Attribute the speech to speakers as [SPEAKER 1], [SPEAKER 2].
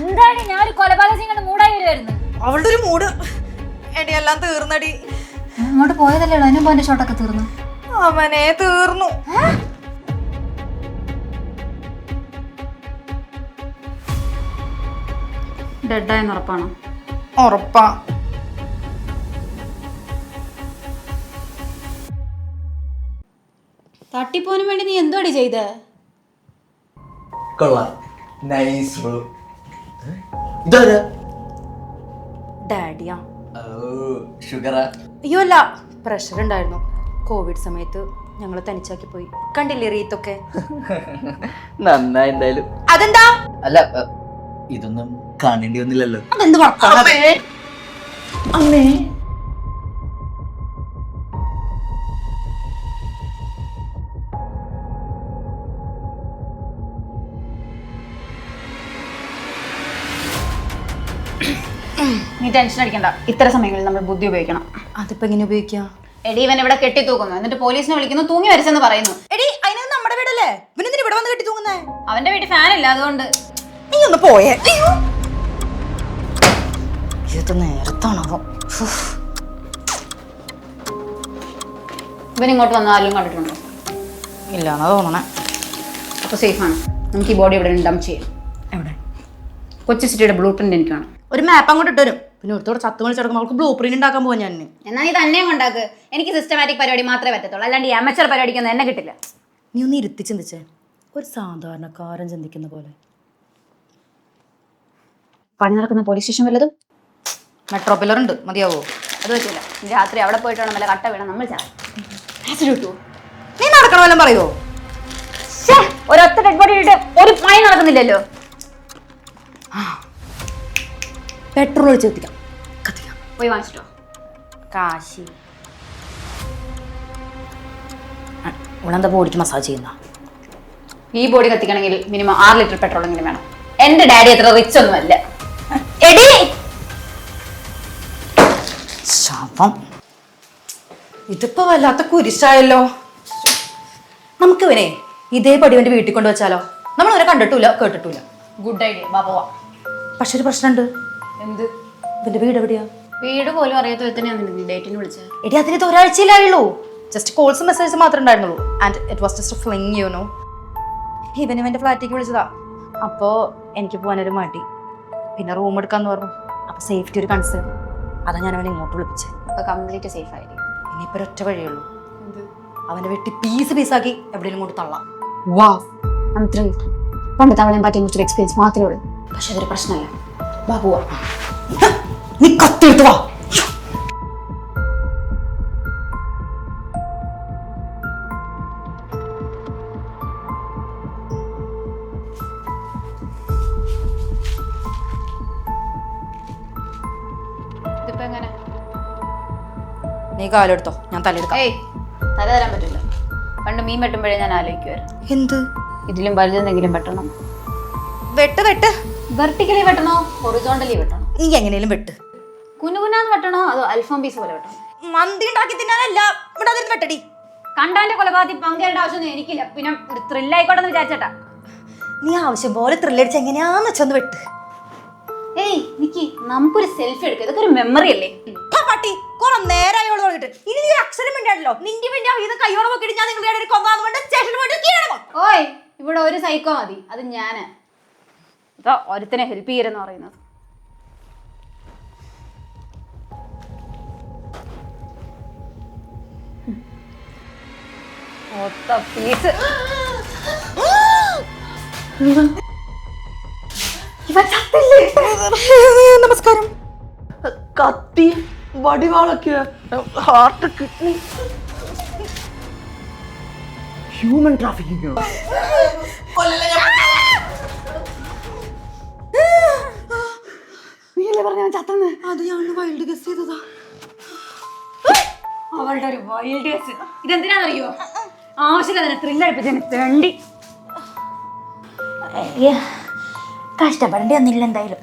[SPEAKER 1] എന്താണ് ഞാൻ ഒരു കൊലപാതകം കണ്ട് മൂടായി വരുമായിരുന്നു.
[SPEAKER 2] അവളുടെ ഒരു മൂഡ് എടിയെല്ലാം തീർന്നടി.
[SPEAKER 1] അങ്ങോട്ട് പോയതല്ലേ ഉള്ളൂ, അതിനും പോന്റെ ഷോട്ടൊക്കെ തീർന്നു.
[SPEAKER 2] അവനെ തീർന്നു.
[SPEAKER 1] ഡെഡായെന്ന് ഉറപ്പാണോ?
[SPEAKER 2] ഉറപ്പാ.
[SPEAKER 1] തട്ടിപ്പോനും വേണ്ടി നീ എന്തോടി ചെയ്തേ?
[SPEAKER 2] ഡാഡിയാ?
[SPEAKER 3] ഷുഗറാ?
[SPEAKER 2] അയ്യോ അല്ല, പ്രഷർ ഉണ്ടായിരുന്നു. കോവിഡ് സമയത്ത് ഞങ്ങള് തനിച്ചാക്കി പോയി. കണ്ടില്ലേ റീത്തൊക്കെ?
[SPEAKER 3] നന്നായി എന്തായാലും.
[SPEAKER 2] അതെന്താ?
[SPEAKER 3] അല്ല ഇതൊന്നും കാണേണ്ടി വന്നില്ലല്ലോ.
[SPEAKER 2] അതെന്ത് അമ്മേ?
[SPEAKER 1] നീ ടെൻഷൻ അടിക്കണ്ട, ഇത്തരം സമയങ്ങളിൽ നമ്മൾ ബുദ്ധി ഉപയോഗിക്കണം.
[SPEAKER 2] അതിപ്പോ എങ്ങനെ ഉപയോഗിക്കാം?
[SPEAKER 1] എടി ഇവൻ ഇവിടെ കെട്ടി തൂക്കുന്നു, എന്നിട്ട് പോലീസിനെ വിളിക്കുന്നു, തൂങ്ങി വരച്ചെന്ന് പറയുന്നു.
[SPEAKER 2] എടി അതിന് നമ്മുടെ വീടല്ലേ, ഇവനെന്തിനാ ഇവിടെ വന്ന് കെട്ടി തൂങ്ങുന്നേ?
[SPEAKER 1] അവന്റെ വീട്ടിൽ ഫാൻ ഇല്ല, അതുകൊണ്ട്.
[SPEAKER 2] നീ ഒന്ന് പോയേ. ഇത് നേരത്താണോ?
[SPEAKER 1] ഇവൻ ഇങ്ങോട്ട് വന്ന ആരും കണ്ടിട്ടുണ്ടോ?
[SPEAKER 2] ഇല്ലാന്നാ തോന്നണേ.
[SPEAKER 1] അപ്പൊ സേഫാണ്. നമുക്ക് ഈ ബോഡി ഇവിടെ ഡംപ് ചെയ്യാം.
[SPEAKER 2] എവിടെ?
[SPEAKER 1] കൊച്ചി സിറ്റിയുടെ ബ്ലൂ പ്രിന്റ് എനിക്കാണ്.
[SPEAKER 2] ഒരു മാപ്പ് അങ്ങോട്ട് ഇട്ടുതരും. പിന്നെ ഒരുത്തോടെ ചത്തു വിളിച്ചെടുക്കുമ്പോൾ അവൾക്ക് ബ്ലൂ പ്രിന്റ് ഉണ്ടാക്കാൻ പോവാ ഞാൻ.
[SPEAKER 1] എന്നാൽ നീ തന്നെ കൊണ്ടാക്ക്. എനിക്ക് സിസ്റ്റമാറ്റിക് പരിപാടി മാത്രമേ പറ്റത്തുള്ളൂ, അല്ലാണ്ട് ഈ അമച്ചർ പരിപാടിക്കൊന്നും എന്നെ കിട്ടില്ല.
[SPEAKER 2] നീ ഒന്ന് ഇരുത്തി ചിന്തിച്ചേ, ഒരു സാധാരണക്കാരൻ ചിന്തിക്കുന്ന പോലെ.
[SPEAKER 1] പണി നടക്കുന്ന പോലീസ് സ്റ്റേഷൻ വല്ലതും?
[SPEAKER 2] മെട്രോ പില്ലർ ഉണ്ട്, മതിയാവോ?
[SPEAKER 1] അത് പറ്റില്ല. രാത്രി അവിടെ പോയിട്ടാണ് വല്ല കട്ട വീണ നമ്മൾ ചാവും.
[SPEAKER 2] നീ നടക്കണ വല്ലതും പറയോ?
[SPEAKER 1] ഒരൊറ്റ ഡെഡ് ബോഡി ഇട്ട് ഒരു പണി നടക്കുന്നില്ലല്ലോ.
[SPEAKER 2] പെട്രോൾ ഒഴിച്ച് കത്തിക്കാം.
[SPEAKER 1] പോയി വാങ്ങിച്ചിട്ടോ?
[SPEAKER 2] കാശി ഉളന്ത ബോഡിക്ക് മസാജ് ചെയ്യുന്ന.
[SPEAKER 1] ഈ ബോഡി കത്തിക്കണമെങ്കിൽ മിനിമം 6 ലിറ്റർ പെട്രോൾ എങ്കിലും വേണം. എന്റെ ഡാഡി അത്ര റിച്ച് ഒന്നും അല്ല. എടി
[SPEAKER 2] ശാപം, ഇതിപ്പോ വല്ലാത്ത കുരിശായല്ലോ. നമുക്ക് ഇവനെ ഇതേ പടി ഇവന്റെ വീട്ടിൽ കൊണ്ടുവച്ചാലോ? നമ്മൾ അവരെ കണ്ടിട്ടില്ല കേട്ടിട്ടില്ല.
[SPEAKER 1] ഗുഡ് ഐഡിയ, ബാബുവാ.
[SPEAKER 2] പക്ഷെ ഒരു പ്രശ്നമുണ്ട്.
[SPEAKER 1] എന്ത്?
[SPEAKER 2] ഇവന്റെ വീട് എവിടെയാ?
[SPEAKER 1] വീട് പോലും അറിയാത്ത തന്നെയാണ് ഡേറ്റിന് വിളിച്ചത്.
[SPEAKER 2] എടി അതിന് ഒരാഴ്ചയിലായുള്ളൂ. ജസ്റ്റ് കോൾസും മെസ്സേജ് മാത്രമേ ഉണ്ടായിരുന്നുള്ളൂ. And it was just fling, you know. ഇവന്റെ ഫ്ലാറ്റിലേക്ക് വിളിച്ചതാ. അപ്പോ എനിക്ക് പോകാനൊരു മടി, പിന്നെ റൂം എടുക്കാന്ന് പറഞ്ഞു. അപ്പൊ സേഫ്റ്റി ഒരു കൺസേൺ, അതാ ഞാൻ അവനെ ഇങ്ങോട്ട് വിളിപ്പിച്ചത്.
[SPEAKER 1] അപ്പൊ കംപ്ലീറ്റ് സേഫ് ആയിരിക്കും.
[SPEAKER 2] ഇനിയിപ്പോ ഒറ്റ വഴിയുള്ളൂ, അവനെ വെട്ടി പീസാക്കി എവിടെയെങ്കിലും കൊണ്ട് തള്ളാം.
[SPEAKER 1] പണ്ട് തവണയും പറ്റിയ കുറിച്ചൊരു എക്സ്പീരിയൻസ് മാത്രമേ ഉള്ളൂ. പക്ഷെ അതൊരു പ്രശ്നമല്ല, ബാബുവാ.
[SPEAKER 2] നീ കത്തിയെടുത്ത് വാ.
[SPEAKER 1] ഇതിപ്പോ എങ്ങനെ?
[SPEAKER 2] നീ കാലെടുത്തോ, ഞാൻ തലെടുക്കാം.
[SPEAKER 1] ഏയ്, തല തരാൻ പറ്റില്ല. പണ്ട് മീൻ വെട്ടുമ്പോഴേ ഞാൻ ആലോചിക്കുമായിരുന്നു,
[SPEAKER 2] എന്ത്
[SPEAKER 1] ഇതിലും വലുതെന്തെങ്കിലും വെട്ടണം.
[SPEAKER 2] വെട്ട്
[SPEAKER 1] വെർട്ടിക്കലി വെട്ടണോ ഹൊറിസോണ്ടലി വെട്ടണോ?
[SPEAKER 2] നീ എങ്ങനെയും വെട്ട്.
[SPEAKER 1] കുനുകുനാന്ന് വെട്ടണോ അതോ അൽഫാം പീസ് പോലെ വെട്ടണോ?
[SPEAKER 2] മന്തി ഉണ്ടാക്കി തിന്നാനല്ല, ഇവിടെ അതിരുന്ന് വെട്ടടി.
[SPEAKER 1] കണ്ടാന്റെ കൊലപാതകം പങ്കേണ്ട ആവശ്യമൊന്നും എനിക്കില്ല. പിന്നെ ഒരു ത്രില്ലായിക്കോട്ടെ എന്ന് വിചാരിച്ചേട്ടാ.
[SPEAKER 2] നീ ആവശ്യം പോലെ ത്രില്ലടിച്ച് എങ്ങനെയാന്ന് വെച്ചൊന്ന് വെട്ട്.
[SPEAKER 1] ഏയ് നിക്കി, നമുക്കൊരു സെൽഫി എടുക്കുക, ഇതൊക്കെ ഒരു മെമ്മറി അല്ലേ?
[SPEAKER 2] പട്ടി കുറെ നേരമായോളൂ പറഞ്ഞിട്ട് ഇനി നീ അക്ഷരം വേണ്ടല്ലോ. നിന്റെ വേണ്ടി ഇത് കയ്യോടെ നോക്കിയിട്ട് ഞാൻ നിങ്ങളുടെ കൊന്നാന്ന് സ്റ്റേഷനിൽ പോയിട്ട്.
[SPEAKER 1] ഓയ്, ഇവിടെ ഒരു സൈക്കോ മതി, അത് ഞാന്. ഇപ്പൊ ഒരുത്തനെ ഹെൽപ്പ് ചെയ്യരെന്ന് പറയുന്നത്.
[SPEAKER 2] നമസ്കാരം.
[SPEAKER 3] കത്തി വടിവാളൊക്കെ, ഹാർട്ട്, കിഡ്നി, ഹ്യൂമൻ ട്രാഫിക്കിംഗ്.
[SPEAKER 1] നീയല്ലേ പറഞ്ഞ ചത്തന്ന്?
[SPEAKER 2] അത് ഞാൻ വൈൽഡ് ഗസ് ചെയ്തതാ.
[SPEAKER 1] അവളുടെ ഒരു വൈൽഡ് ഗസ്. ഇതെന്തിനാണെന്നറിയോ? ആവശ്യമില്ല ത്രില്ലടിപ്പിച്ചതിന് തേണ്ടി. കഷ്ടപ്പെടേണ്ടി വന്നില്ല എന്തായാലും.